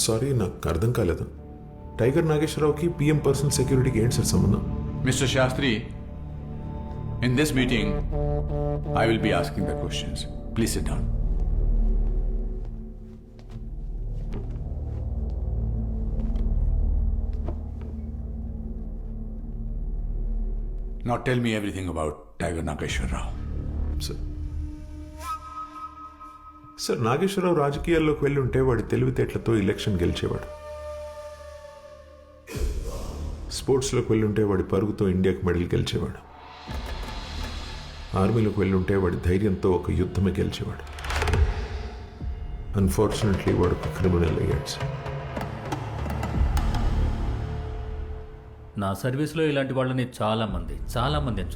Sorry, నాకు అర్థం కాలేదు. టైగర్ నాగేశ్వరరావుకి పిఎం పర్సనల్ సెక్యూరిటీకి ఏంటి సార్ సంబంధం? Mr. Shastri, in this meeting, I will be asking the questions. Please sit down. Now tell me everything about Tiger Nageshwar Rao. Sir Nageswara Rao రాజకీయాల్లోకి వెళ్ళి ఉంటే వాడి తెలివితేటలతో ఎలక్షన్ గెలిచేవాడు. స్పోర్ట్స్లోకి వెళ్ళి ఉంటే వాడి పరుగుతో ఇండియాకి మెడల్ గెలిచేవాడు. ఆర్మీలోకి వెళ్ళి ఉంటే వాడి ధైర్యంతో ఒక యుద్ధమే గెలిచేవాడు. అన్ఫార్చునేట్లీ వాడు ఒక క్రిమినల్ అయ్యాడు సార్. నా సర్వీస్లో ఇలాంటి వాళ్ళని చాలా మంది